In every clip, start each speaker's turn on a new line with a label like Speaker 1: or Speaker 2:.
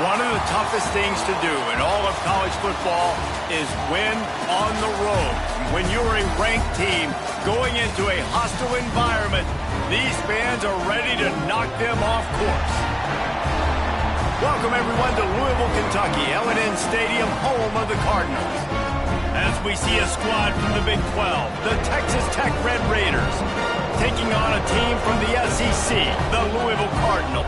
Speaker 1: One of the toughest things to do in all of college football is win on the road. When you're a ranked team going into a hostile environment, these fans are ready to knock them off course. Welcome, everyone, to Louisville, Kentucky, L&N Stadium, home of the Cardinals. As we see a squad from the Big 12, the Texas Tech Red Raiders, taking on a team from the SEC, the Louisville Cardinals.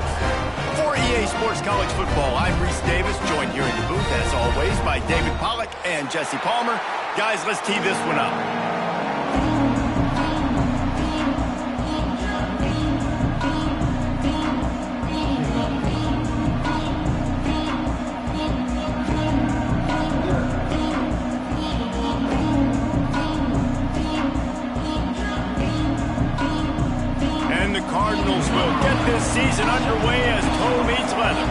Speaker 1: For EA Sports College Football, I'm Reese Davis, joined here in the booth, as always, by David Pollack and Jesse Palmer. Guys, let's tee this one up. And the Cardinals will get this season underway as toe meets leather.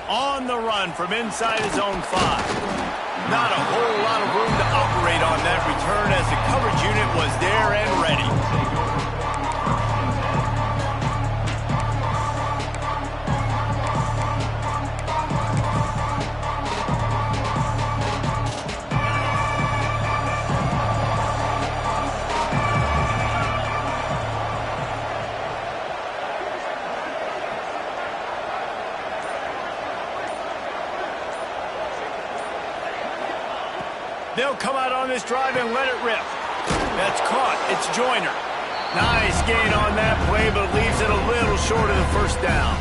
Speaker 1: On the run from inside his own 5. Not a whole lot of room to operate on that return as the coverage unit was there and ready. They'll come out on this drive and let it rip. That's caught. It's Joyner. Nice gain on that play, but leaves it a little short of the first down.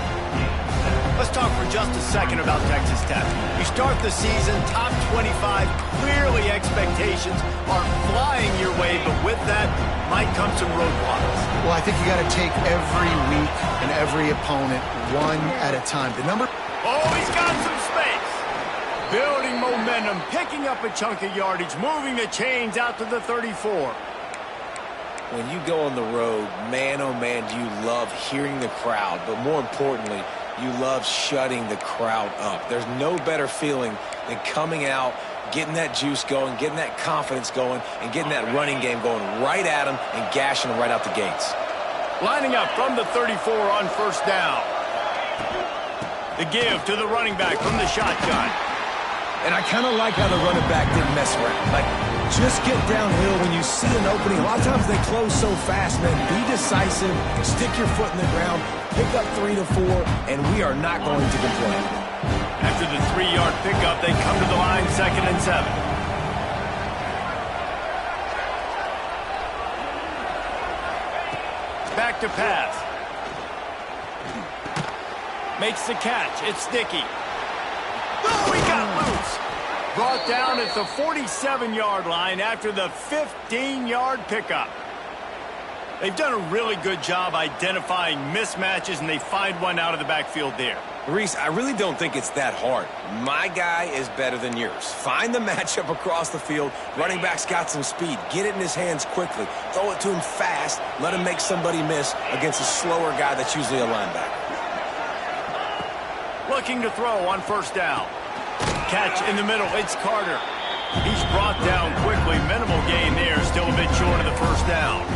Speaker 1: Let's talk for just a second about Texas Tech. You start the season top 25. Clearly expectations are flying your way, but with that might come some roadblocks.
Speaker 2: Well, I think you got to take every week and every opponent one at a time. The number...
Speaker 1: Oh, he's got some space. Building momentum, picking up a chunk of yardage, moving the chains out to the 34.
Speaker 3: When you go on the road, man, oh man, do you love hearing the crowd, but more importantly, you love shutting the crowd up. There's no better feeling than coming out, getting that juice going, getting that confidence going, and getting that running game going right at them and gashing them right out the gates.
Speaker 1: Lining up from the 34 on first down. The give to the running back from the shotgun.
Speaker 4: And I kind of like how the running back didn't mess around. Like, just get downhill when you see an opening. A lot of times they close so fast, man. Be decisive, stick your foot in the ground, pick up 3 to 4, and we are not going to complain.
Speaker 1: After the 3-yard pickup, they come to the line, 2nd and 7. Back to pass. Makes the catch. It's Sticky. Oh, he got loose. Brought down at the 47-yard line after the 15-yard pickup. They've done a really good job identifying mismatches, and they find one out of the backfield there.
Speaker 3: Reese, I really don't think it's that hard. My guy is better than yours. Find the matchup across the field. Running back's got some speed. Get it in his hands quickly. Throw it to him fast. Let him make somebody miss against a slower guy that's usually a linebacker.
Speaker 1: Looking to throw on first down. Catch in the middle. It's Carter. He's brought down quickly. Minimal gain there. Still a bit short of the first down.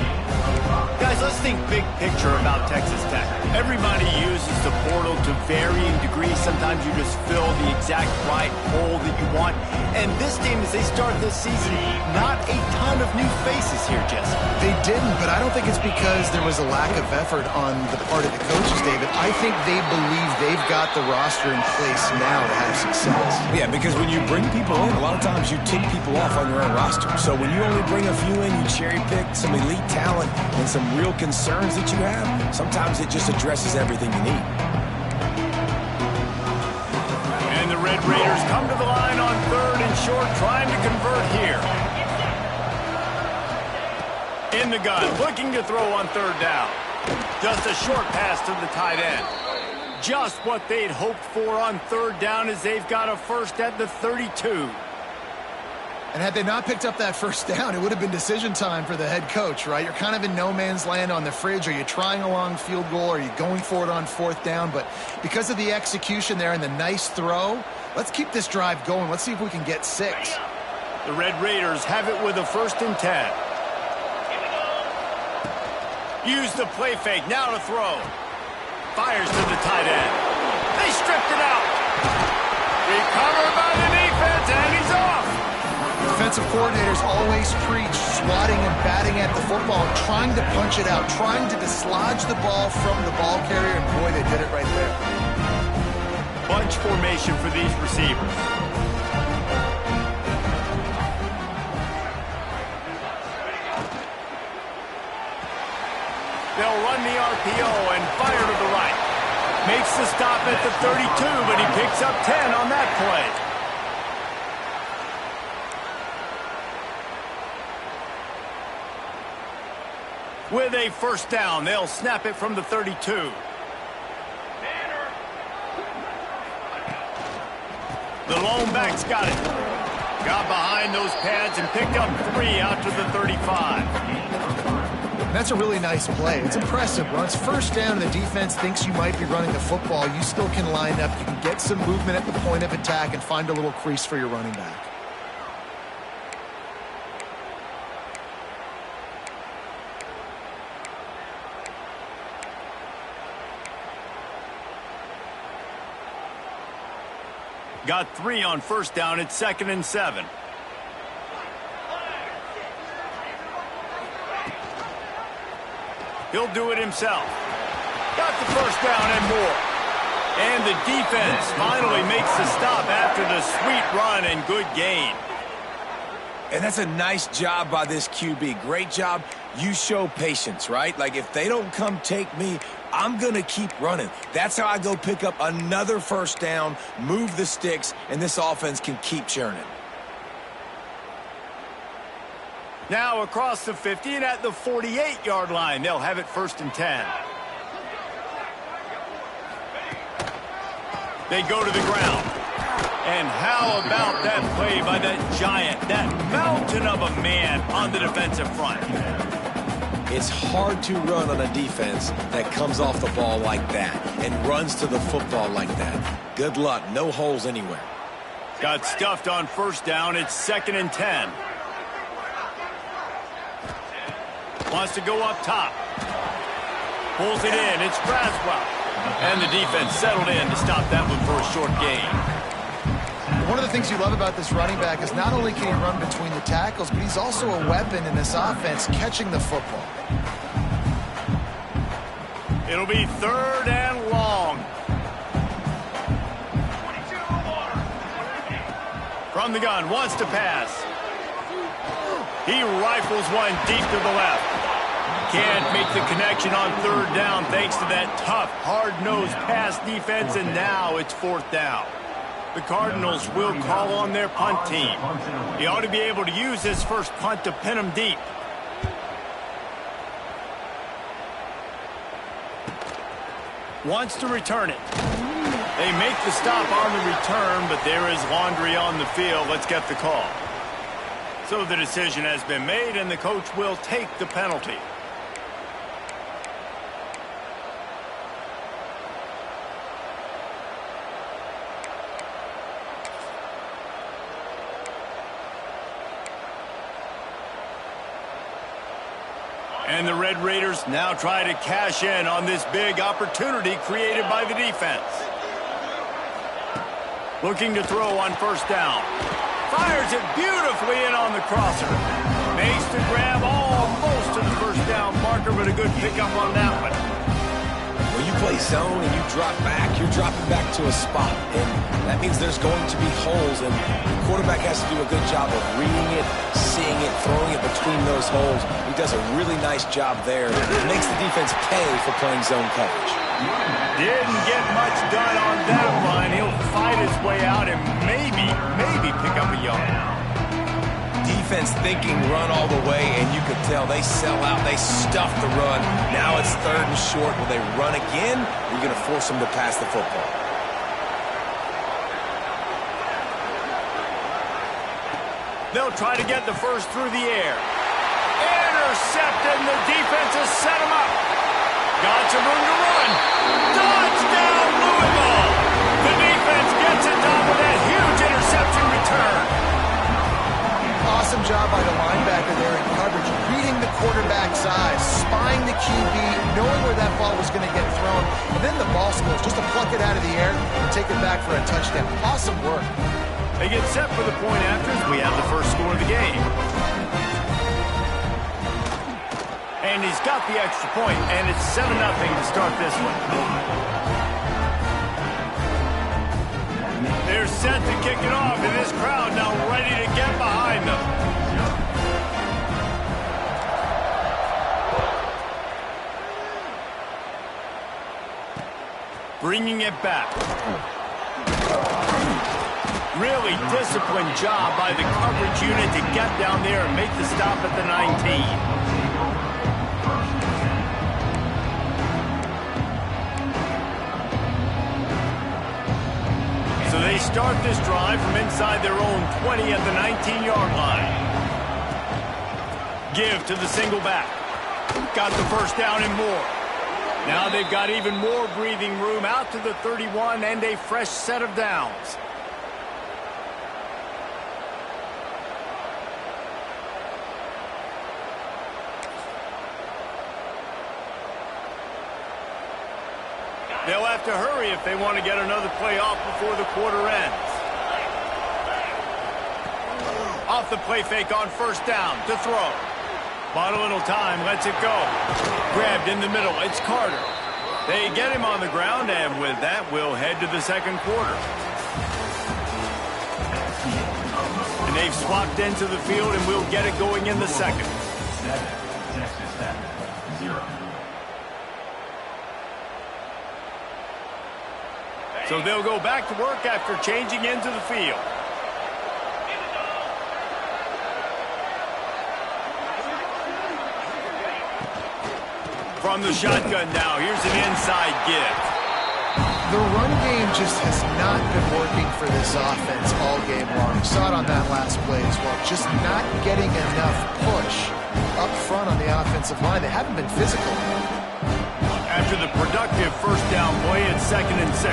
Speaker 1: Guys, let's think big picture about Texas Tech. Everybody uses the portal to varying degrees. Sometimes you just fill the exact right hole that you want. And this team, as they start this season, not a ton of new faces here, Jesse.
Speaker 2: They didn't, but I don't think it's because there was a lack of effort on the part of the coaches, David. I think they believe they've got the roster in place now to have success.
Speaker 4: Yeah, because when you bring people in, a lot of times you tick people off on your own roster. So when you only bring a few in, you cherry pick some elite talent and some real concerns that you have, sometimes it just addresses everything you need.
Speaker 1: And the Red Raiders come to the line on 3rd and short, trying to convert here. In In the gun, looking to throw on third down. Just a short pass to the tight end. Just what they'd hoped for on third down as they've got a first at the 32.
Speaker 2: And had they not picked up that first down, it would have been decision time for the head coach, right? You're kind of in no man's land on the fridge. Are you trying a long field goal? Are you going for it on fourth down? But because of the execution there and the nice throw, let's keep this drive going. Let's see if we can get 6.
Speaker 1: The Red Raiders have it with a 1st and 10. Use the play fake, now to throw. Fires to the tight end. They stripped it out. Recovered by the defense, and he's off.
Speaker 2: Defensive coordinators always preach swatting and batting at the football, trying to punch it out, trying to dislodge the ball from the ball carrier, and boy, they did it right there.
Speaker 1: Bunch formation for these receivers. They'll run the RPO and fire to the right. Makes the stop at the 32, but he picks up 10 on that play. With a first down, they'll snap it from the 32. The lone back's got it. Got behind those pads and picked up 3 out to the 35.
Speaker 2: That's a really nice play. It's impressive. When it's first down and the defense thinks you might be running the football, you still can line up. You can get some movement at the point of attack and find a little crease for your running back.
Speaker 1: Got 3 on first down. It's 2nd and 7. He'll do it himself. Got the first down and more. And the defense finally makes the stop after the sweet run and good gain.
Speaker 3: And that's a nice job by this QB. Great job. You show patience, right? Like, if they don't come take me, I'm going to keep running. That's how I go pick up another first down, move the sticks, and this offense can keep churning.
Speaker 1: Now across the 50 and at the 48-yard line, they'll have it 1st and 10. They go to the ground. And how about that play by that giant, that mountain of a man on the defensive front?
Speaker 3: It's hard to run on a defense that comes off the ball like that and runs to the football like that. Good luck. No holes anywhere.
Speaker 1: Got stuffed on first down. It's 2nd and 10. Wants to go up top. Pulls it in. It's Braswell. And the defense settled in to stop that one for a short gain.
Speaker 2: One of the things you love about this running back is not only can he run between the tackles, but he's also a weapon in this offense catching the football.
Speaker 1: It'll be 3rd and long. From the gun, wants to pass. He rifles one deep to the left. Can't make the connection on 3rd down thanks to that tough, hard-nosed pass defense, and now it's 4th down. The Cardinals will call on their punt team. He ought to be able to use his first punt to pin him deep. Wants to return it. They make the stop on the return, but there is laundry on the field. Let's get the call. So the decision has been made, and the coach will take the penalty. And the Red Raiders now try to cash in on this big opportunity created by the defense. Looking to throw on first down. Fires it beautifully in on the crosser. Makes the grab almost to the first down marker, but a good pickup on that one.
Speaker 3: When you play zone and you drop back, you're dropping back to a spot. And that means there's going to be holes, and the quarterback has to do a good job of reading it, seeing it, throwing it between those holes. He does a really nice job there. It makes the defense pay for playing zone coverage.
Speaker 1: Didn't get much done on that line. He'll fight his way out and maybe pick up a yard.
Speaker 3: defense thinking run all the way, and you could tell they sell out. They stuff the run. Now it's 3rd and short. Will they run again? Or are you going to force them to pass the football?
Speaker 1: They'll try to get the first through the air. Intercepted, and the defense has set him up. Got some room to run. Touchdown, Louisville! The defense gets it done with that huge interception return.
Speaker 2: Awesome job by the linebacker there in coverage, reading the quarterback's eyes, spying the QB, knowing where that ball was going to get thrown, and then the ball skills just to pluck it out of the air and take it back for a touchdown. Awesome work.
Speaker 1: They get set for the point after as we have the first score of the game. And he's got the extra point, and it's 7-0 to start this one. They're set to kick it off, and this crowd now ready to get behind them. Bringing it back. Really disciplined job by the coverage unit to get down there and make the stop at the 19. So they start this drive from inside their own 20 at the 19-yard line. Give to the single back. Got the first down and more. Now they've got even more breathing room out to the 31 and a fresh set of downs. They'll have to hurry if they want to get another play off before the quarter ends. Off the play fake on first down to throw. Bought a little time, lets it go. Grabbed in the middle, it's Carter. They get him on the ground, and with that, we'll head to the second quarter. And they've swapped into the field, and we'll get it going in the second.
Speaker 5: Texas Tech, 0.
Speaker 1: So they'll go back to work after changing into the field. From the shotgun now, here's an inside give.
Speaker 2: The run game just has not been working for this offense all game long. Saw it on that last play as well. Just not getting enough push up front on the offensive line. They haven't been physical.
Speaker 1: After the productive first down play, it's 2nd and 6.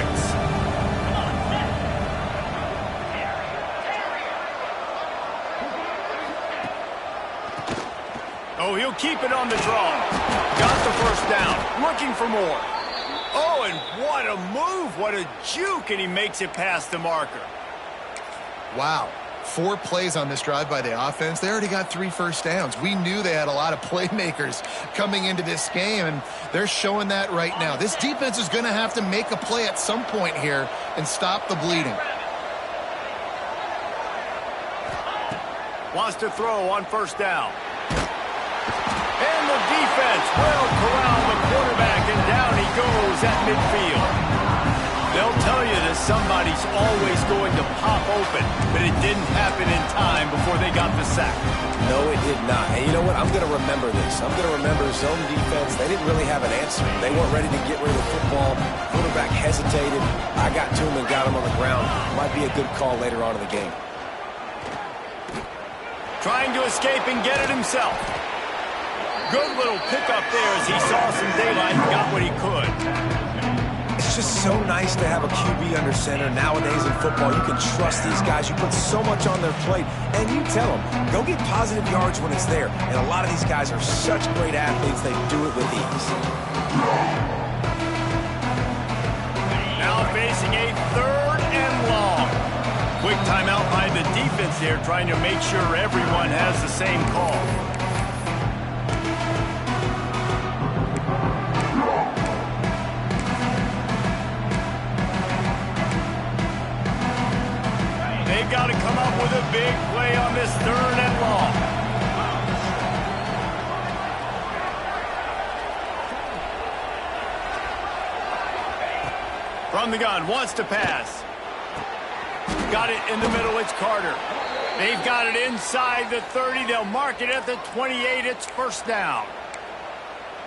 Speaker 1: Oh, he'll keep it on the draw. Got the first down. Looking for more. Oh, and what a move. What a juke, and he makes it past the marker.
Speaker 2: Wow. 4 plays on this drive by the offense. They already got 3 first downs. We knew they had a lot of playmakers coming into this game, and they're showing that right now. This defense is going to have to make a play at some point here and stop the bleeding.
Speaker 1: Wants to throw on first down. And the defense will corral the quarterback, and down he goes at midfield. They'll tell you that somebody's always going to pop open, but it didn't happen in time before they got the sack.
Speaker 3: No, it did not. And you know what? I'm going to remember this. I'm going to remember zone defense. They didn't really have an answer. They weren't ready to get rid of the football. Quarterback hesitated. I got to him and got him on the ground. Might be a good call later on in the game.
Speaker 1: Trying to escape and get it himself. Good little pickup there as he saw some daylight and got what he could.
Speaker 3: It's just so nice to have a QB under center. Nowadays in football, you can trust these guys. You put so much on their plate, and you tell them, go get positive yards when it's there. And a lot of these guys are such great athletes, they do it with ease.
Speaker 1: Now facing a 3rd and long. Quick timeout by the defense there, trying to make sure everyone has the same call. They've got to come up with a big play on this 3rd and long. From the gun, wants to pass. Got it in the middle, it's Carter. They've got it inside the 30. They'll mark it at the 28. It's first down.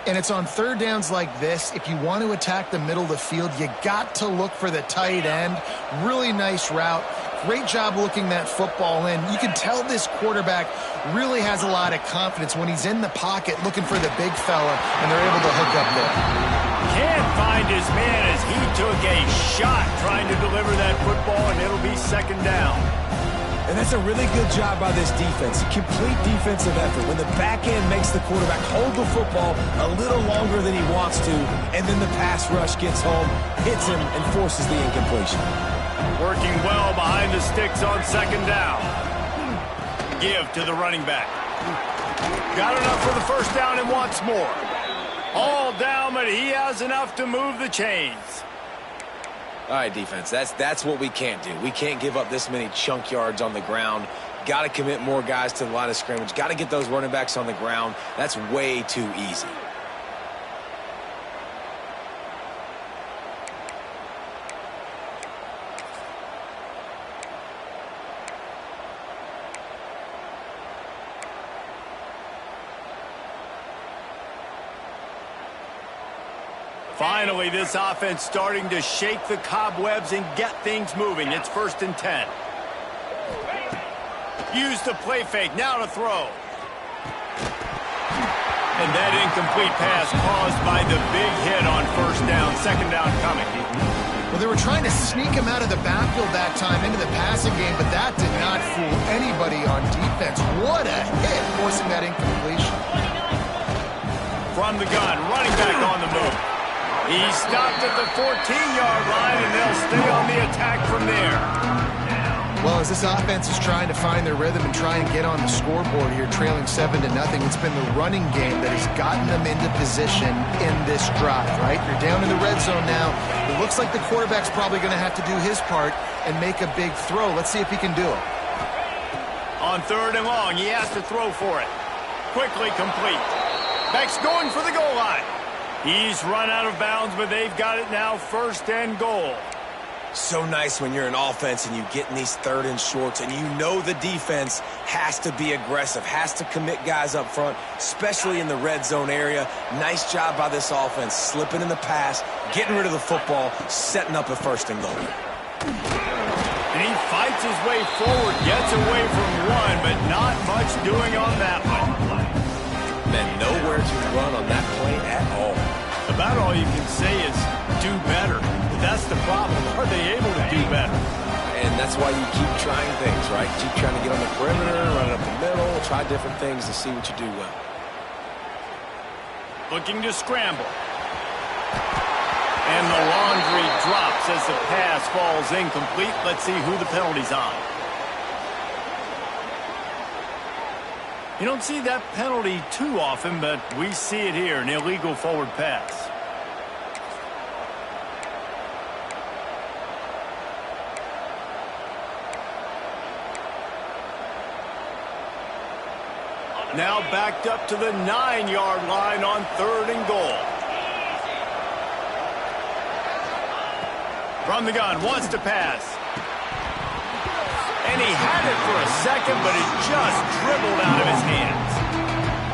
Speaker 2: And it's on third downs like this. If you want to attack the middle of the field, you got to look for the tight end. Really nice route. Great job looking that football in. You can tell this quarterback really has a lot of confidence when he's in the pocket looking for the big fella, and they're able to hook up there.
Speaker 1: Can't find his man as he took a shot trying to deliver that football, and it'll be second down.
Speaker 4: And that's a really good job by this defense. Complete defensive effort. When the back end makes the quarterback hold the football a little longer than he wants to, and then the pass rush gets home, hits him, and forces the incompletion.
Speaker 1: Working well behind the sticks on second down. Give to the running back. Got enough for the first down and wants more. All down, but he has enough to move the chains.
Speaker 3: All right, defense, that's what we can't do. We can't give up this many chunk yards on the ground. Got to commit more guys to the line of scrimmage. Got to get those running backs on the ground. That's way too easy.
Speaker 1: Finally, this offense starting to shake the cobwebs and get things moving. It's 1st and 10. Use the play fake. Now to throw. And that incomplete pass caused by the big hit on first down. Second down coming.
Speaker 2: Well, they were trying to sneak him out of the backfield that time into the passing game, but that did not fool anybody on defense. What a hit, forcing that incompletion.
Speaker 1: From the gun, running back on the move. He stopped at the 14-yard line, and they'll stay on the attack from there.
Speaker 2: Well, as this offense is trying to find their rhythm and try and get on the scoreboard here, trailing 7-0, it's been the running game that has gotten them into position in this drive, right? You're down in the red zone now. It looks like the quarterback's probably going to have to do his part and make a big throw. Let's see if he can do it.
Speaker 1: On 3rd and long, he has to throw for it. Quickly complete. Back's going for the goal line. He's run out of bounds, but they've got it now 1st and goal.
Speaker 3: So nice when you're an offense and you get in these 3rd and shorts and you know the defense has to be aggressive, has to commit guys up front, especially in the red zone area. Nice job by this offense, slipping in the pass, getting rid of the football, setting up a 1st and goal.
Speaker 1: And he fights his way forward, gets away from one, but not much doing on that one.
Speaker 3: Man, nowhere to run on that play at all.
Speaker 1: About all you can say is do better. That's the problem. Are they able to do better?
Speaker 3: And that's why you keep trying things, right? Keep trying to get on the perimeter, run it up the middle, try different things to see what you do well.
Speaker 1: Looking to scramble. And the laundry drops as the pass falls incomplete. Let's see who the penalty's on. You don't see that penalty too often, but we see it here, an illegal forward pass. Now backed up to the 9-yard line on 3rd and goal. From the gun, wants to pass. And he had it for a second, but it just dribbled out of his hands.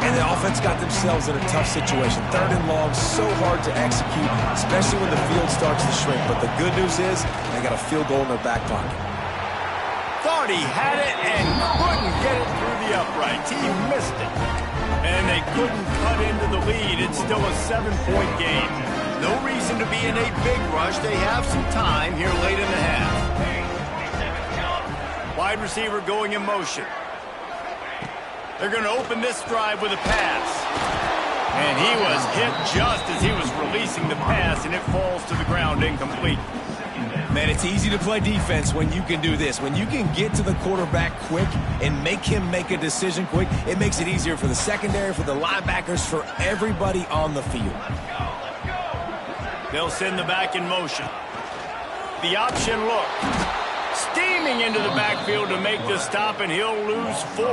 Speaker 4: And the offense got themselves in a tough situation. 3rd and long, so hard to execute, especially when the field starts to shrink. But the good news is they got a field goal in their back pocket.
Speaker 1: Thought he had it and couldn't get it through the uprights. He missed it. And they couldn't cut into the lead. It's still a 7-point game. No reason to be in a big rush. They have some time here late in the half. Wide receiver going in motion. They're going to open this drive with a pass. And he was hit just as he was releasing the pass, and it falls to the ground incomplete.
Speaker 4: Man, it's easy to play defense when you can do this. When you can get to the quarterback quick and make him make a decision quick, it makes it easier for the secondary, for the linebackers, for everybody on the field.
Speaker 1: They'll send the back in motion. The option look. Steaming into the backfield to make the stop, and he'll lose 4.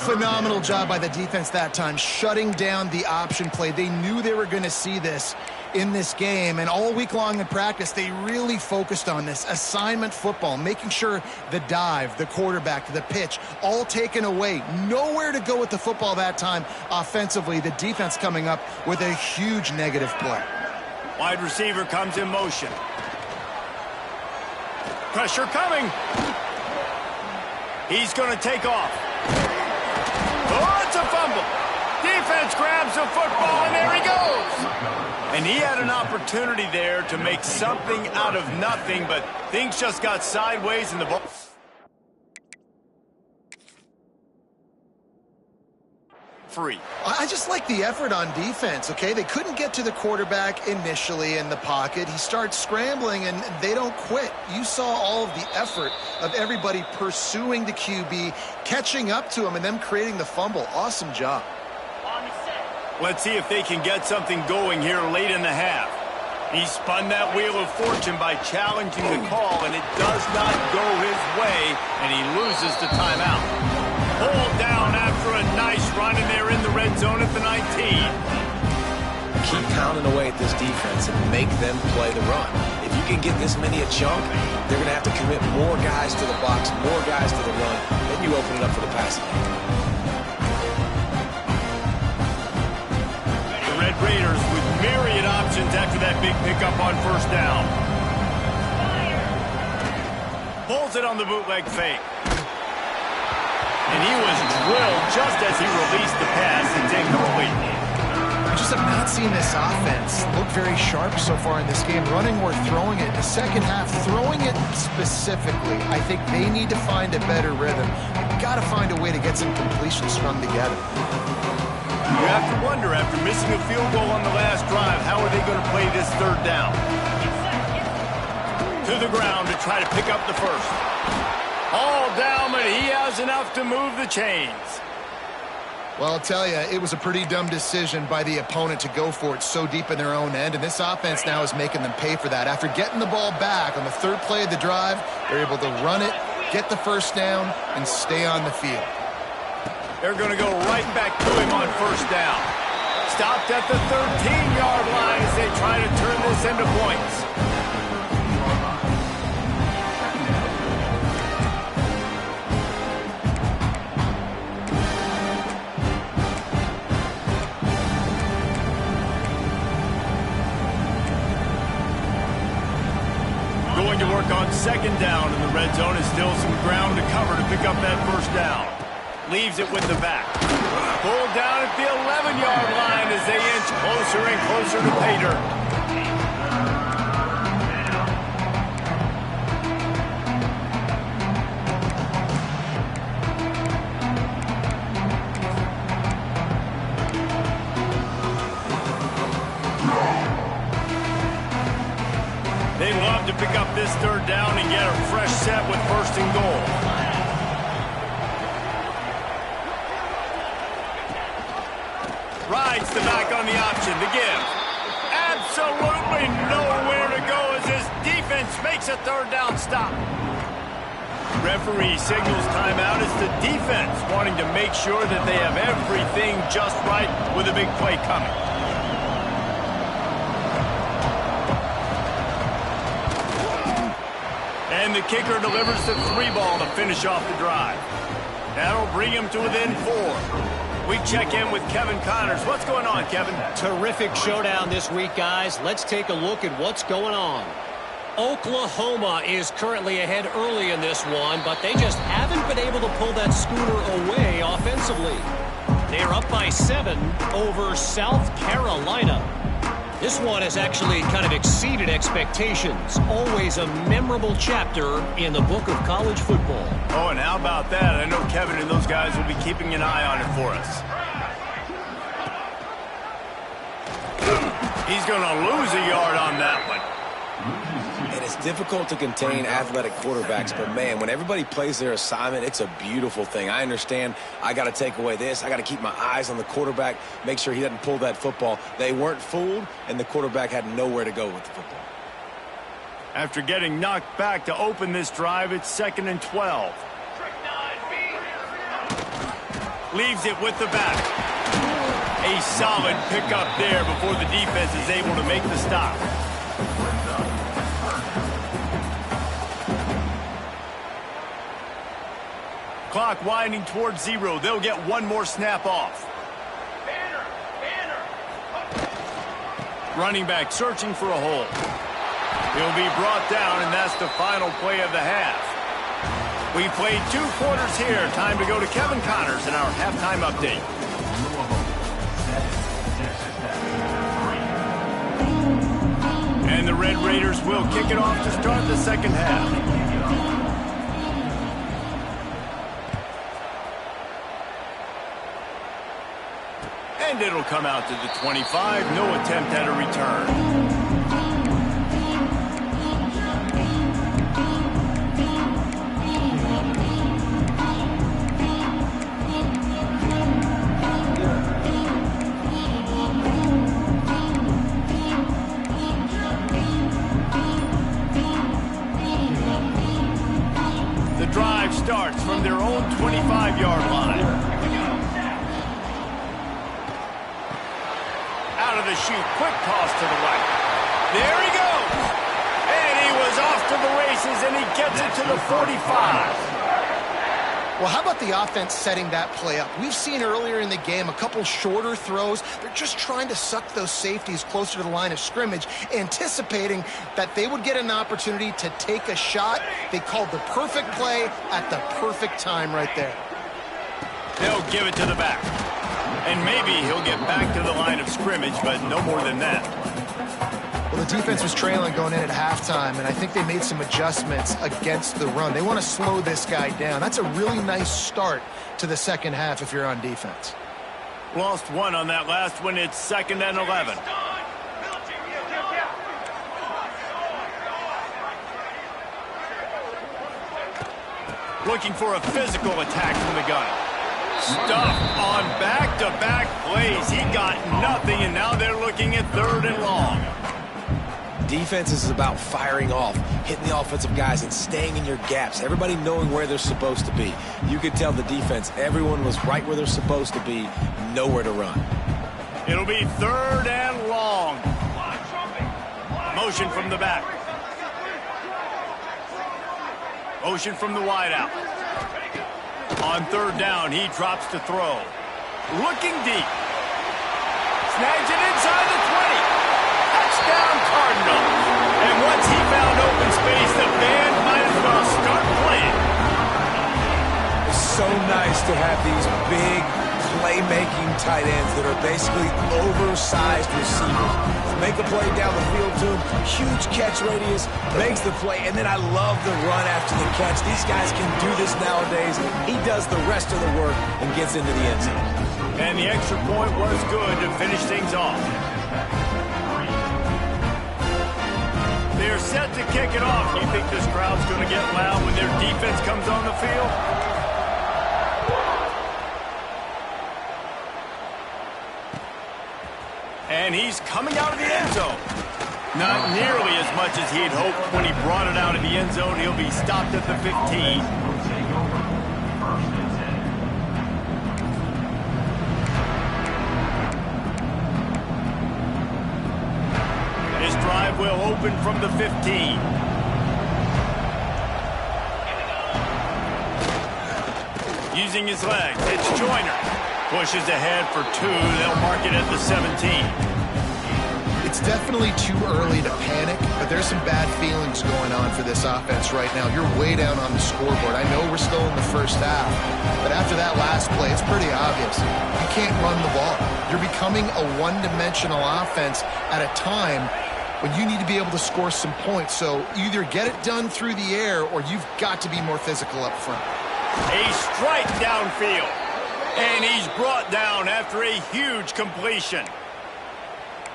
Speaker 2: Phenomenal job by the defense that time, shutting down the option play. They knew they were going to see this in this game, and all week long in practice, they really focused on this assignment football, making sure the dive, the quarterback, the pitch, all taken away. Nowhere to go with the football that time offensively. The defense coming up with a huge negative play.
Speaker 1: Wide receiver comes in motion. Pressure coming. He's going to take off. Oh, it's a fumble. Defense grabs the football, and there he goes. And he had an opportunity there to make something out of nothing, but things just got sideways in the ball. Free.
Speaker 2: I just like the effort on defense, okay? They couldn't get to the quarterback initially in the pocket. He starts scrambling, and they don't quit. You saw all of the effort of everybody pursuing the QB, catching up to him, and them creating the fumble. Awesome job.
Speaker 1: Let's see if they can get something going here late in the half. He spun that wheel of fortune by challenging the call, and it does not go his way, and he loses the timeout. Hold down after a nice run, and they're in the red zone at the 19.
Speaker 3: Keep pounding away at this defense and make them play the run. If you can get this many a chunk, they're going to have to commit more guys to the box, more guys to the run. Then you open it up for the passing game.
Speaker 1: Red Raiders with myriad options after that big pickup on first down. Pulls it on the bootleg fake. And he was drilled just as he released the pass. It's incomplete.
Speaker 2: I just have not seen this offense look very sharp so far in this game, running or throwing it. In the second half, throwing it specifically, I think they need to find a better rhythm. You've got to find a way to get some completions strung together.
Speaker 1: You have to wonder, after missing a field goal on the last drive, how are they going to play this third down? To the ground to try to pick up the first. All down, but he has enough to move the chains.
Speaker 2: Well, I'll tell you, it was a pretty dumb decision by the opponent to go for it so deep in their own end, and this offense now is making them pay for that. After getting the ball back on the third play of the drive, they're able to run it, get the first down, and stay on the field.
Speaker 1: They're going to go right back to him on first down. Stopped at the 13-yard line as they try to turn this into points. Going to work on second down in the red zone is still some ground to cover to pick up that first down. Leaves it with the back. Pulled down at the 11-yard line as they inch closer and closer to pay dirt. They love to pick up this third down and get a fresh set with first and goal. Rides the back on the option to give. Absolutely nowhere to go as this defense makes a third down stop. Referee signals timeout. It's the defense wanting to make sure that they have everything just right with a big play coming. And the kicker delivers the 3-ball to finish off the drive. That'll bring him to within 4. We check in with Kevin Connors. What's going on, Kevin?
Speaker 6: Terrific showdown this week, guys. Let's take a look at what's going on. Oklahoma is currently ahead early in this one, but they just haven't been able to pull that scooter away offensively. They are up by 7 over South Carolina. This one has actually kind of exceeded expectations. Always a memorable chapter in the book of college football.
Speaker 1: Oh, and how about that? I know Kevin and those guys will be keeping an eye on it for us. He's going to lose a yard on that one.
Speaker 3: And it's difficult to contain athletic quarterbacks, but man, when everybody plays their assignment, it's a beautiful thing. I understand I got to take away this. I got to keep my eyes on the quarterback, make sure he doesn't pull that football. They weren't fooled, and the quarterback had nowhere to go with the football.
Speaker 1: After getting knocked back to open this drive, it's 2nd and 12. Leaves it with the back. A solid pickup there before the defense is able to make the stop. Clock winding towards 0. They'll get one more snap off. Running back searching for a hole. He'll be brought down, and that's the final play of the half. We played 2 quarters here. Time to go to Kevin Connors in our halftime update. And the Red Raiders will kick it off to start the second half. And it'll come out to the 25. No attempt at a return. The drive starts from their own 25-yard line. Out of the chute, quick toss to the right. There he goes. And he was off to the races, and he gets it to the 45.
Speaker 2: Well, how about the offense setting that play up? We've seen earlier in the game a couple shorter throws. They're just trying to suck those safeties closer to the line of scrimmage, anticipating that they would get an opportunity to take a shot. They called the perfect play at the perfect time right there.
Speaker 1: They'll give it to the back. And maybe he'll get back to the line of scrimmage, but no more than that.
Speaker 2: Well, the defense was trailing going in at halftime, and I think they made some adjustments against the run. They want to slow this guy down. That's a really nice start to the second half if you're on defense.
Speaker 1: Lost one on that last one. It's 2nd and 11. Looking for a physical attack from the gun. Stuffed on back-to-back plays. He got nothing, and now they're looking at 3rd and long.
Speaker 3: Defense is about firing off, hitting the offensive guys, and staying in your gaps. Everybody knowing where they're supposed to be. You could tell the defense, everyone was right where they're supposed to be, nowhere to run.
Speaker 1: It'll be 3rd and long. Motion from the back. Motion from the wideout. On 3rd down, he drops to throw. Looking deep. Snags it inside the 20. Touchdown, Cardinals. And once he found open space, the band might as well start playing.
Speaker 3: It's so nice to have these big playmaking tight ends that are basically oversized receivers. Make a play down the field to him, huge catch radius, makes the play, and then I love the run after the catch. These guys can do this nowadays. He does the rest of the work and gets into the end zone.
Speaker 1: And the extra point was good to finish things off. They're set to kick it off. You think this crowd's going to get loud when their defense comes on the field? And he's coming out of the end zone. Not nearly as much as he'd hoped when he brought it out of the end zone. He'll be stopped at the 15. This drive will open from the 15. Using his legs, it's Joyner. Pushes ahead for 2. They'll mark it at the 17.
Speaker 2: It's definitely too early to panic, but there's some bad feelings going on for this offense right now. You're way down on the scoreboard. I know we're still in the first half, but after that last play, it's pretty obvious. You can't run the ball. You're becoming a one-dimensional offense at a time when you need to be able to score some points. So either get it done through the air or you've got to be more physical up front.
Speaker 1: A strike downfield. And he's brought down after a huge completion.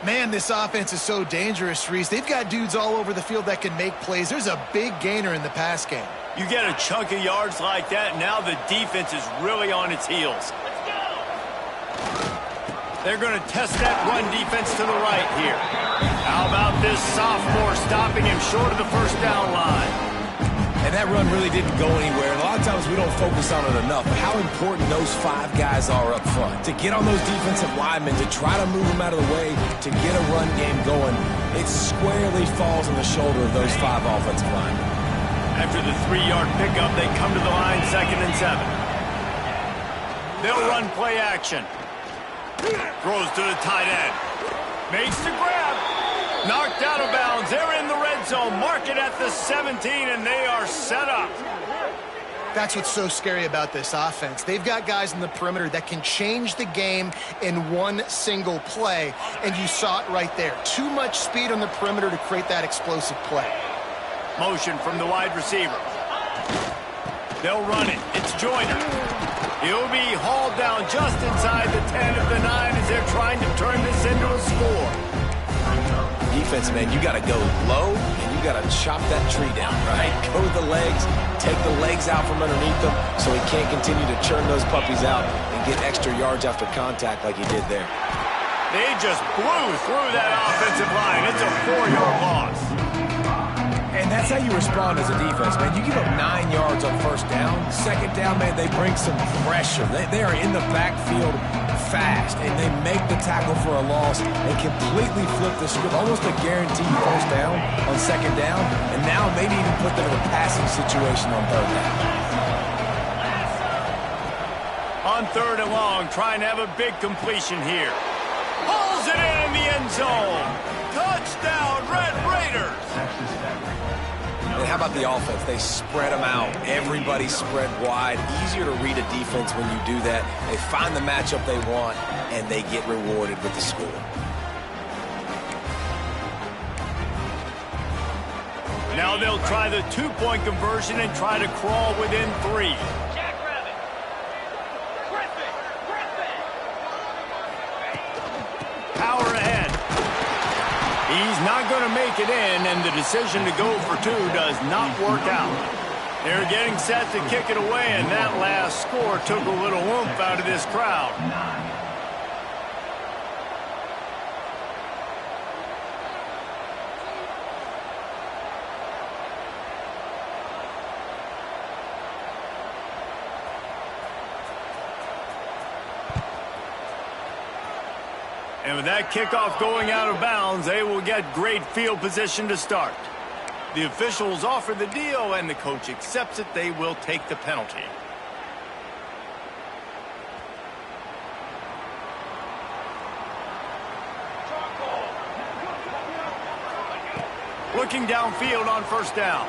Speaker 2: Man, this offense is so dangerous, Reese. They've got dudes all over the field that can make plays. There's a big gainer in the pass game.
Speaker 1: You get a chunk of yards like that, now the defense is really on its heels. They're going to test that run defense to the right here. How about this sophomore stopping him short of the 1st down line?
Speaker 3: And that run really didn't go anywhere. And a lot of
Speaker 4: sometimes we don't focus on it enough, but how important those 5 guys are up front. To get on those defensive linemen, to try to move them out of the way, to get a run game going, it squarely falls on the shoulder of those 5 offensive linemen.
Speaker 1: After the 3-yard pickup, they come to the line 2nd and 7. They'll run play action. Throws to the tight end. Makes the grab. Knocked out of bounds. They're in the red zone. Mark it at the 17, and they are set up.
Speaker 2: That's what's so scary about this offense. They've got guys in the perimeter that can change the game in one single play, and you saw it right there. Too much speed on the perimeter to create that explosive play.
Speaker 1: Motion from the wide receiver. They'll run it. It's Joyner. He'll be hauled down just inside the 10 of the 9 as they're trying to turn this into a score.
Speaker 3: Defense, man, you got to go low, and you got to chop that tree down, right? Go with the legs, take the legs out from underneath them so he can't continue to churn those puppies out and get extra yards after contact like he did there.
Speaker 1: They just blew through that offensive line. It's a 4-yard loss.
Speaker 4: And that's how you respond as a defense, man. You give up 9 yards on 1st down. 2nd down, man, they bring some pressure. They are in the backfield fast, and they make the tackle for a loss and completely flip the script. Almost a guaranteed 1st down on 2nd down, and now maybe even put them in a passing situation on 3rd down.
Speaker 1: On 3rd and long, trying to have a big completion here. Pulls it in the end zone. Touchdown, Red Raiders.
Speaker 3: And how about the offense? They spread them out. Everybody spread wide. Easier to read a defense when you do that. They find the matchup they want, and they get rewarded with the score.
Speaker 1: Now they'll try the 2-point conversion and try to crawl within 3. Power ahead. He's not going to make it in, and the decision to go for 2 does not work out. They're getting set to kick it away, and that last score took a little oomph out of this crowd. And with that kickoff going out of bounds, they will get great field position to start. The officials offer the deal, and the coach accepts it. They will take the penalty. Looking downfield on 1st down.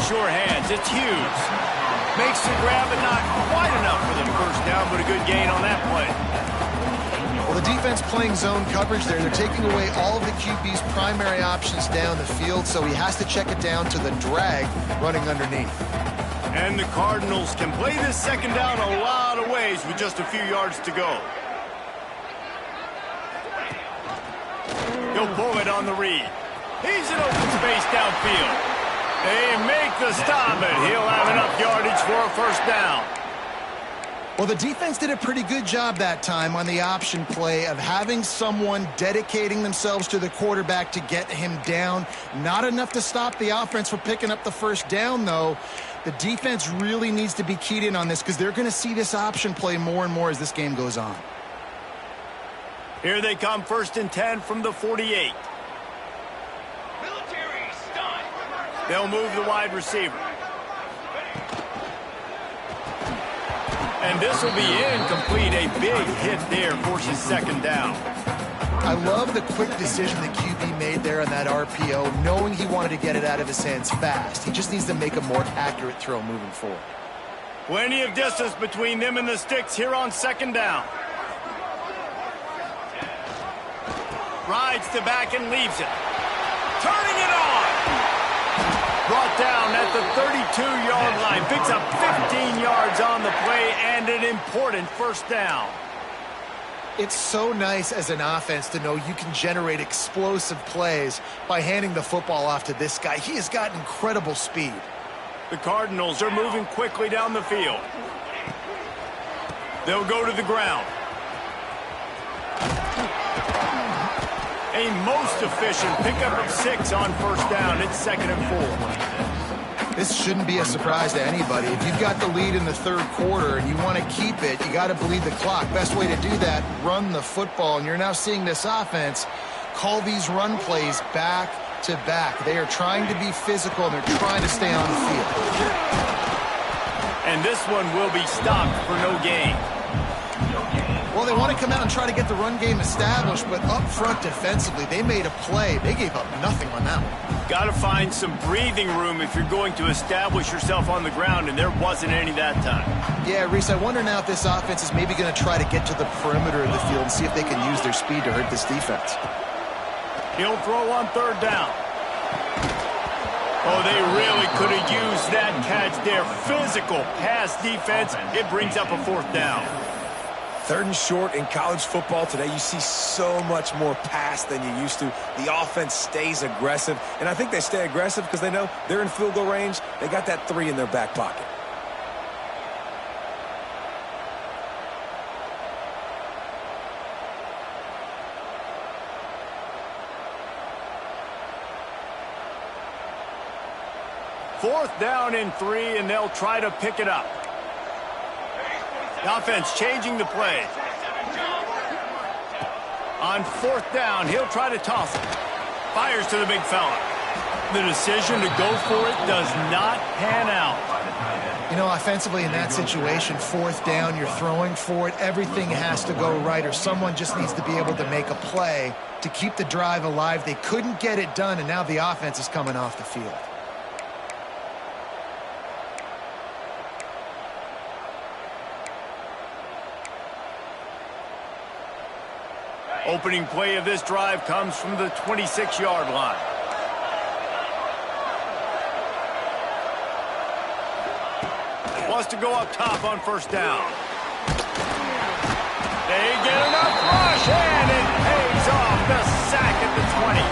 Speaker 1: Sure hands, it's Hughes. Makes the grab, but not quite enough for the 1st down, but a good gain on that play.
Speaker 2: Well, the defense playing zone coverage there. They're taking away all of the QB's primary options down the field, so he has to check it down to the drag running underneath.
Speaker 1: And the Cardinals can play this 2nd down a lot of ways with just a few yards to go. He'll pull it on the read. He's in open space downfield. They make the stop, and he'll have enough yardage for a 1st down.
Speaker 2: Well, the defense did a pretty good job that time on the option play of having someone dedicating themselves to the quarterback to get him down. Not enough to stop the offense from picking up the 1st down, though. The defense really needs to be keyed in on this because they're going to see this option play more and more as this game goes on.
Speaker 1: Here they come, 1st and 10 from the 48. They'll move the wide receiver. And this will be incomplete. A big hit there forces 2nd down.
Speaker 2: I love the quick decision the QB made there on that RPO, knowing he wanted to get it out of his hands fast. He just needs to make a more accurate throw moving forward.
Speaker 1: Plenty of distance between them and the sticks here on 2nd down. Rides the back and leaves it. Turning it on. Brought down at the 32-yard line. Picks up 15 yards on the play and an important 1st down.
Speaker 2: It's so nice as an offense to know you can generate explosive plays by handing the football off to this guy. He has got incredible speed.
Speaker 1: The Cardinals are moving quickly down the field. They'll go to the ground. A most efficient pickup of 6 on 1st down. It's 2nd and 4.
Speaker 2: This shouldn't be a surprise to anybody. If you've got the lead in the third quarter and you want to keep it, you got to bleed the clock. Best way to do that, run the football. And you're now seeing this offense call these run plays back to back. They are trying to be physical, and they're trying to stay on the field.
Speaker 1: And this one will be stopped for no gain.
Speaker 2: Well, they want to come out and try to get the run game established, but up front defensively, they made a play. They gave up nothing on that one.
Speaker 1: Got to find some breathing room if you're going to establish yourself on the ground, and there wasn't any that time.
Speaker 2: Yeah, Reese, I wonder now if this offense is maybe going to try to get to the perimeter of the field and see if they can use their speed to hurt this defense.
Speaker 1: He'll throw on third down. Oh, they really could have used that catch there. Physical pass defense. It brings up a fourth down.
Speaker 3: Third and short in college football today, you see so much more pass than you used to. The offense stays aggressive, and I think they stay aggressive because they know they're in field goal range. They got that 3 in their back pocket.
Speaker 1: Fourth down and 3, and they'll try to pick it up. The offense changing the play. On fourth down, he'll try to toss it. Fires to the big fella. The decision to go for it does not pan out.
Speaker 2: You know, offensively in that situation, fourth down, you're throwing for it. Everything has to go right, or someone just needs to be able to make a play to keep the drive alive. They couldn't get it done, and now the offense is coming off the field.
Speaker 1: Opening play of this drive comes from the 26-yard line. Wants to go up top on first down. They get enough rush, and it pays off. The sack at the 20.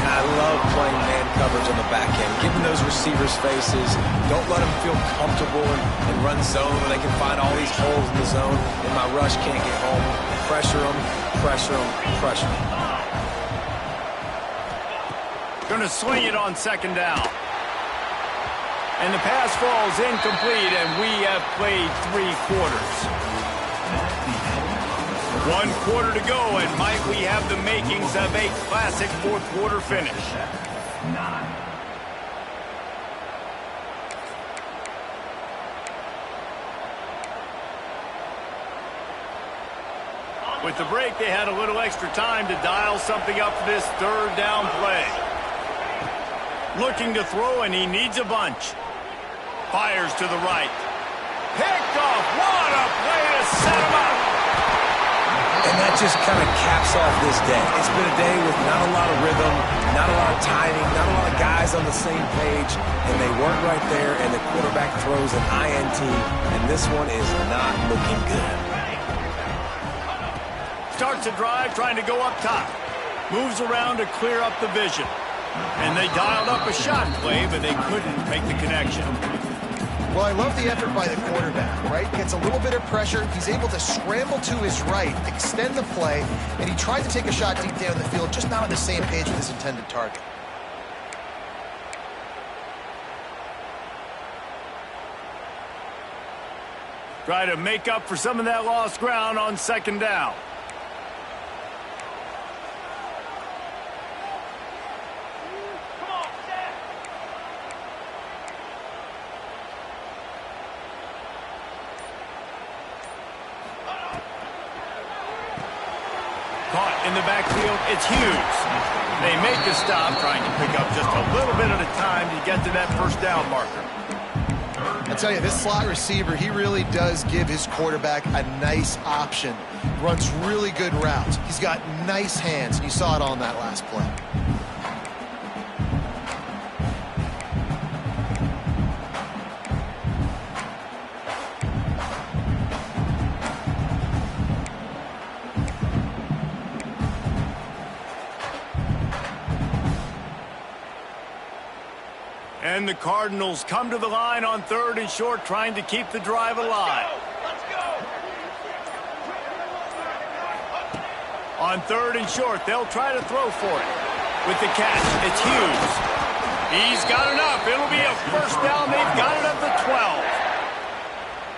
Speaker 3: I love playing man coverage on the back end, giving those receivers faces. Don't let them feel comfortable and run zone where they can find all these holes in the zone, and my rush can't get home. Pressure them, pressure them, pressure them.
Speaker 1: Going to swing it on second down. And the pass falls incomplete, and we have played 3 quarters. 1 quarter to go, and might we have the makings of a classic fourth quarter finish.
Speaker 5: 9.
Speaker 1: With the break, they had a little extra time to dial something up for this third down play. Looking to throw, and he needs a bunch. Fires to the right. Picked off. What a play to set him up.
Speaker 3: And that just kind of caps off this day. It's been a day with not a lot of rhythm, not a lot of timing, not a lot of guys on the same page, and they weren't right there, and the quarterback throws an INT, and this one is not looking good.
Speaker 1: Starts a drive trying to go up top. Moves around to clear up the vision. And they dialed up a shot play, but they couldn't make the connection.
Speaker 2: Well, I love the effort by the quarterback, right? Gets a little bit of pressure. He's able to scramble to his right, extend the play, and he tried to take a shot deep down the field, just not on the same page with his intended target.
Speaker 1: Try to make up for some of that lost ground on second down. Caught in the backfield, it's Hughes. They make a stop, trying to pick up just a little bit at a time to get to that first down marker.
Speaker 2: I tell you, this slot receiver, he really does give his quarterback a nice option. Runs really good routes. He's got nice hands, and you saw it all in that last play.
Speaker 1: And the Cardinals come to the line on third and short, trying to keep the drive alive.
Speaker 6: Let's go.
Speaker 1: On third and short, they'll try to throw for it. With the catch, it's Hughes. He's got enough. It'll be a first down. They've got it at the 12.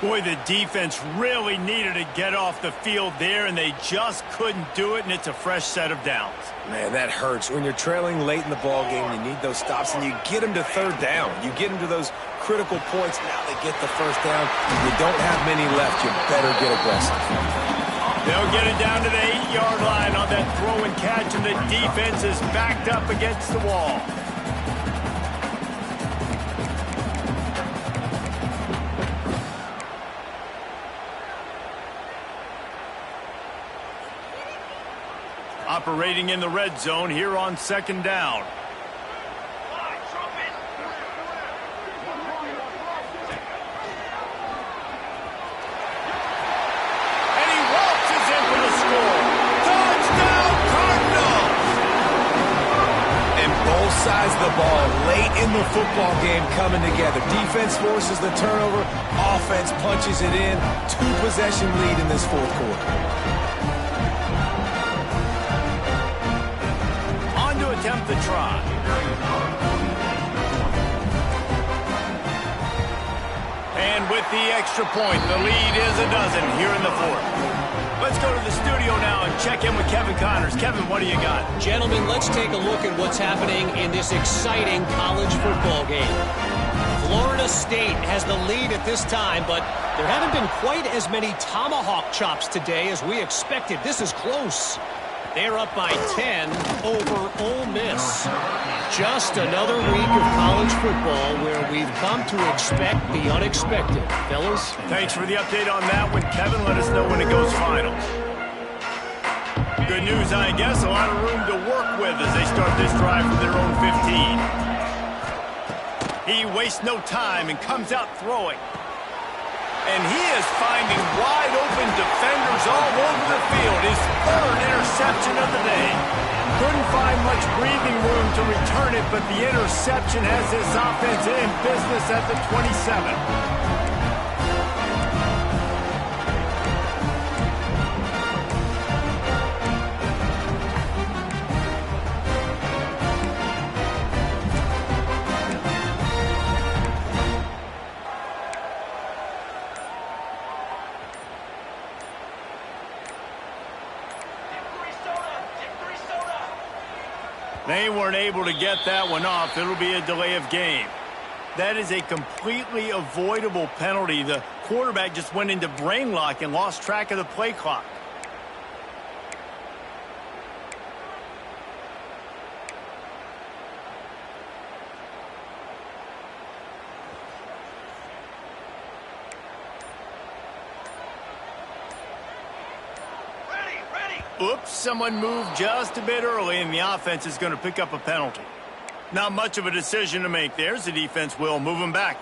Speaker 1: Boy, the defense really needed to get off the field there, and they just couldn't do it, and it's a fresh set of downs.
Speaker 3: Man, that hurts. When you're trailing late in the ball game, you need those stops, and you get them to third down. You get them to those critical points. Now they get the first down. You don't have many left. You better get aggressive.
Speaker 1: They'll get it down to the 8-yard line on that throw and catch, and the defense is backed up against the wall. Operating in the red zone here on second down. And he waltzes in for the score. Touchdown, Cardinals!
Speaker 3: And both sides of the ball late in the football game coming together. Defense forces the turnover. Offense punches it in. 2-possession lead in this fourth quarter.
Speaker 1: Attempt to try. And with the extra point, the lead is a dozen here in the fourth. Let's go to the studio now and check in with Kevin Connors. Kevin, what do you got?
Speaker 6: Gentlemen, let's take a look at what's happening in this exciting college football game. Florida State has the lead at this time, but there haven't been quite as many tomahawk chops today as we expected. This is close. They're up by 10 over Ole Miss. Just another week of college football where we've come to expect the unexpected. Fellas?
Speaker 1: Thanks for the update on that one, Kevin. Let us know when it goes final. Good news, I guess. A lot of room to work with as they start this drive from their own 15. He wastes no time and comes out throwing. And he is finding wide-open defenders all over the field. His third interception of the day. Couldn't find much breathing room to return it, but the interception has this offense in business at the 27. They weren't able to get that one off. It'll be a delay of game. That is a completely avoidable penalty. The quarterback just went into brain lock and lost track of the play clock. Oops, someone moved just a bit early, and the offense is going to pick up a penalty. Not much of a decision to make there, as the defense will move them back.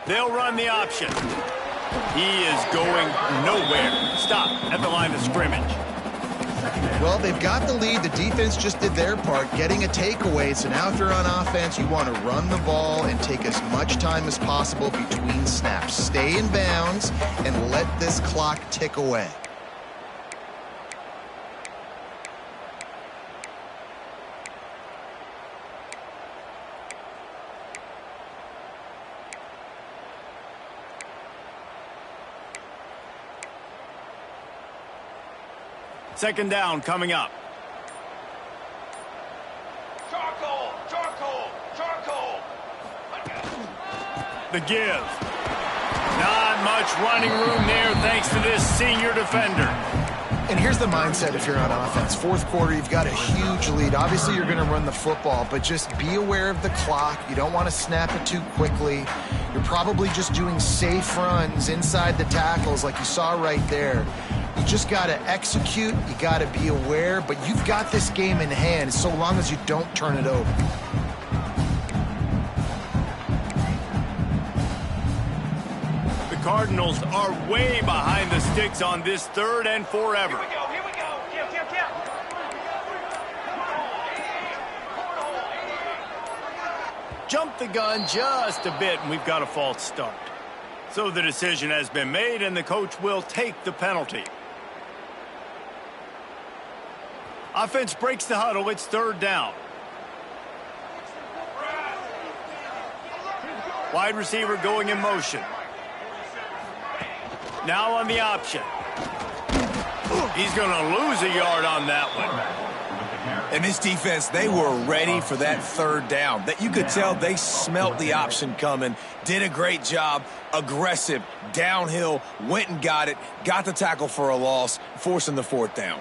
Speaker 1: They'll run the option. He is going nowhere. Stop at the line of scrimmage.
Speaker 2: Well, they've got the lead. The defense just did their part, getting a takeaway. So now if you're on offense, you want to run the ball and take as much time as possible between snaps. Stay in bounds and let this clock tick away.
Speaker 1: Second down coming up.
Speaker 7: Charcoal! Charcoal! Charcoal!
Speaker 1: The give. Not much running room there thanks to this senior defender.
Speaker 2: And here's the mindset if you're on offense. Fourth quarter, you've got a huge lead. Obviously, you're going to run the football, but just be aware of the clock. You don't want to snap it too quickly. You're probably just doing safe runs inside the tackles like you saw right there. You just got to execute. You got to be aware, but you've got this game in hand so long as you don't turn it over.
Speaker 1: The Cardinals are way behind the sticks on this third and forever.
Speaker 7: Here we go, here we go. Count.
Speaker 1: Jumped the gun just a bit, and we've got a false start. So the decision has been made, and the coach will take the penalty. Offense breaks the huddle. It's third down. Wide receiver going in motion. Now on the option. He's going to lose a yard on that one.
Speaker 4: And this defense, they were ready for that third down. That you could tell they smelt the option coming, did a great job, aggressive, downhill, went and got it, got the tackle for a loss, forcing the fourth down.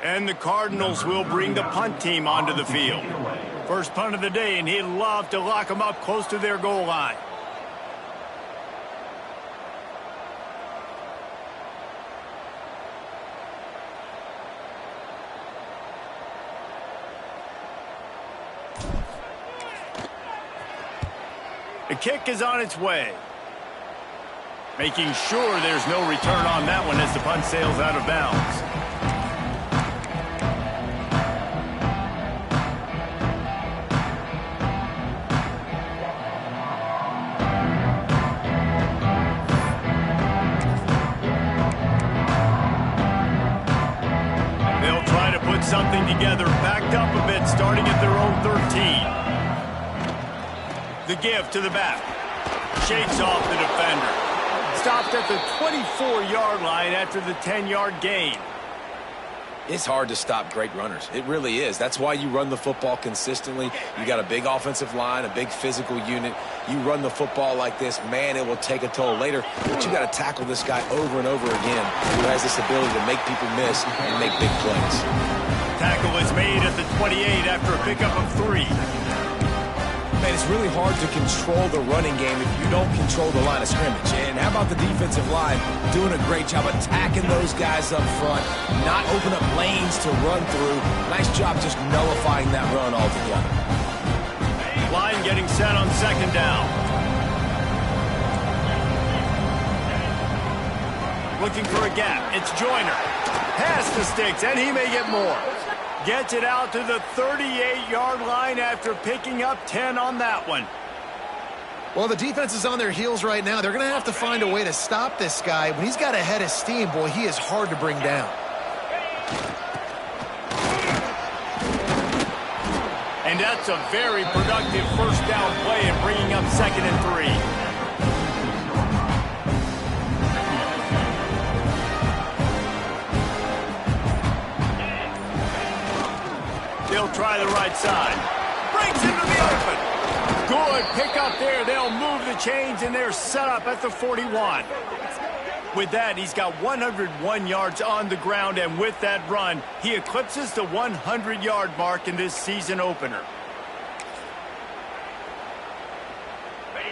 Speaker 1: And the Cardinals will bring the punt team onto the field. First punt of the day, and he'd love to lock them up close to their goal line. The kick is on its way. Making sure there's no return on that one as the punt sails out of bounds. They'll try to put something together, backed up a bit, starting at their own 13. The give to the back. Shakes off the defender. Stopped at the 24-yard line after the 10-yard gain.
Speaker 3: It's hard to stop great runners. It really is. That's why you run the football consistently. You got a big offensive line, a big physical unit. You run the football like this, man, it will take a toll later. But you got to tackle this guy over and over again who has this ability to make people miss and make big plays.
Speaker 1: Tackle is made at the 28 after a pickup of 3.
Speaker 4: Man, it's really hard to control the running game if you don't control the line of scrimmage. And how about the defensive line doing a great job attacking those guys up front, not open up lanes to run through. Nice job just nullifying that run altogether.
Speaker 1: Line getting set on second down. Looking for a gap. It's Joyner. Pass the sticks, and he may get more. Gets it out to the 38-yard line after picking up 10 on that one.
Speaker 2: Well, the defense is on their heels right now. They're going to have to find a way to stop this guy. When he's got a head of steam, boy, he is hard to bring down.
Speaker 1: And that's a very productive first down play in bringing up 2nd and 3. They'll try the right side. Breaks into the open. Good pick up there. They'll move the chains, and they're set up at the 41. With that, he's got 101 yards on the ground, and with that run, he eclipses the 100-yard mark in this season opener.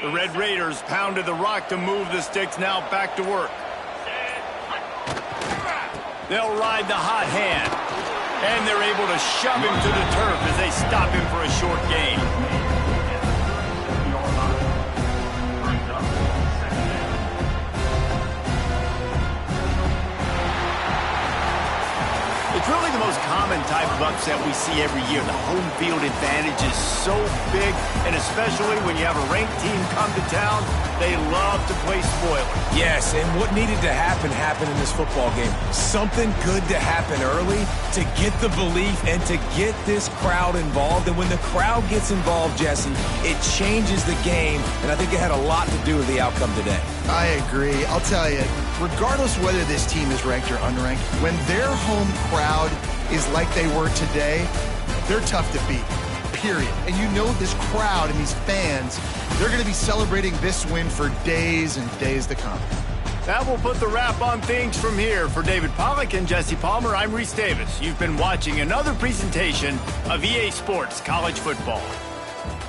Speaker 1: The Red Raiders pounded the rock to move the sticks, now back to work. They'll ride the hot hand. And they're able to shove him to the turf as they stop him for a short gain. It's really the most common type of upset we see every year. The home field advantage is so big, and especially when you have a ranked team come to town, they love to play spoiler.
Speaker 4: Yes, and what needed to happen happened in this football game. Something good to happen early to get the belief and to get this crowd involved. And when the crowd gets involved, Jesse, it changes the game, and I think it had a lot to do with the outcome today.
Speaker 2: I agree. I'll tell you, regardless whether this team is ranked or unranked, when their home crowd is like they were today, they're tough to beat, period. And you know this crowd and these fans, they're going to be celebrating this win for days and days to come.
Speaker 1: That will put the wrap on things from here. For David Pollack and Jesse Palmer, I'm Reese Davis. You've been watching another presentation of EA Sports College Football.